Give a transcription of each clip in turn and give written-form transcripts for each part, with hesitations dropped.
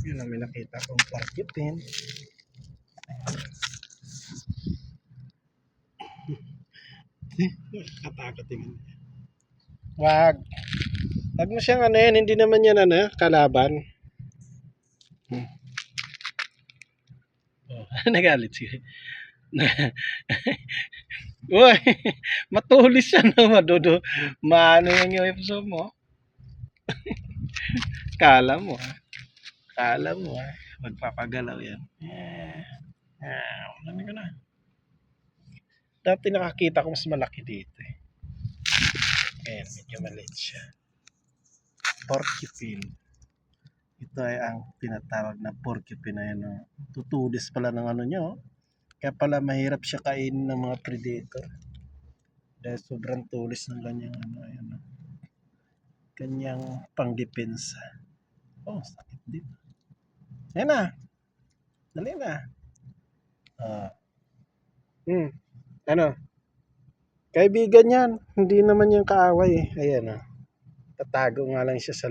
Yun ang may nakita kong porcupine. Katakot tingin. Wag mo siyang ano yan, hindi naman yan kalaban. Oh, nagalit siya. Uy, matulis siya madudo. Maano yung UFO mo? Kala mo magpapagalaw yan. Ano ko na. Dati nakakita ko mas malaki dito eh. Ayan, medyo maliit siya. Porcupine. Ito ay ang tinatawag na porcupine na yan. Tutulis pala ng ano nyo. Kaya pala mahirap siya kainin ng mga predator. Dahil sobrang tulis ng kanyang kanyang pangdepensa. Oh, sakit din. Ayan na. Dali na. Ano? Kaibigan yan. Hindi naman yung kaaway eh. Ayan ah. Tatago nga lang siya sa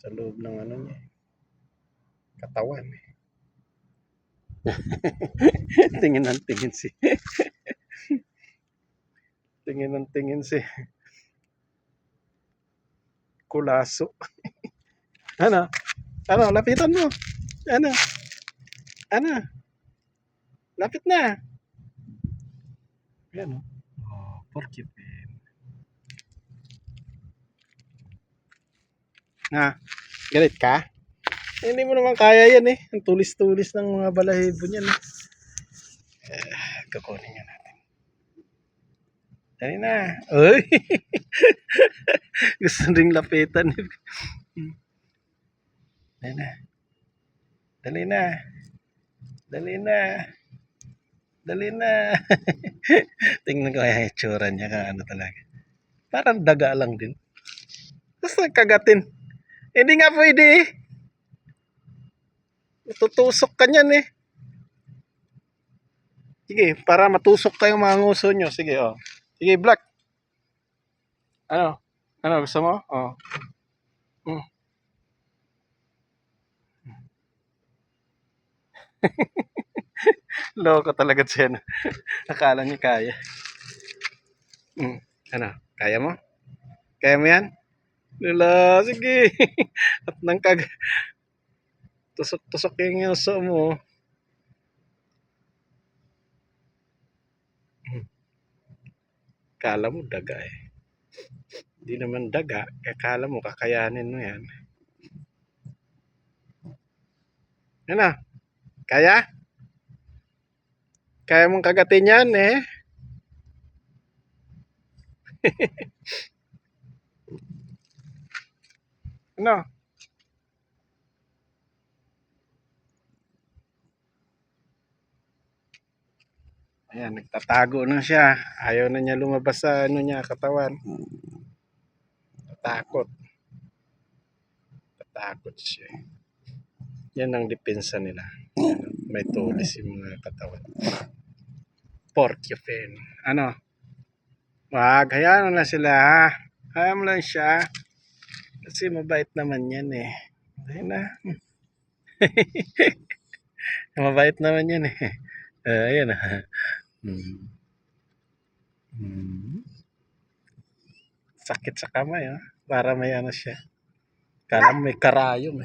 loob ng niya. Katawan eh. Tingin ng tingin si Kulaso. Ano? Lapitan mo. Ano? Lapit na. Ayan o. Porcupine. Galit ka? Hindi mo naman kaya yan eh. Ang tulis-tulis ng mga balahibo niyan eh. Kukunin nga natin. Dali na. Uy! Gusto ring lapitan. Dali na. Dali na. Dali na. Dali na. Tingnan ko yung itsura niya ano talaga. Parang daga lang din. Basta kagatin. Hindi nga pwede eh. Tutusok ka niyan eh. Sige, para matusok kayo mga nguso nyo. Sige, oh. Sige, black. Ano? Gusto mo? Oh. Loko talaga siya. Akala niya kaya. Ano? Kaya mo? Kaya mo yan? Lala, sige. At nang tusok-tusok yung nguso mo. Kala mo daga eh. Hindi naman daga. Kala mo kakayanin mo yan. Ano? Kaya? Kaya mong kagatin yan eh. Ano? Ayan, nagtatago na siya. Ayaw na niya lumabas sa katawan. Tatakot siya. Yan ang depensa nila. May tulis yung mga katawan. Porcupine. Ano? Wag, hayaan mo na sila ha. Hayaan mo lang siya. Kasi mabait naman yan eh. Ayun na. Mabait naman yan eh. Ayan na. Sakit sa kamay, para may siya. Kala may karayom eh.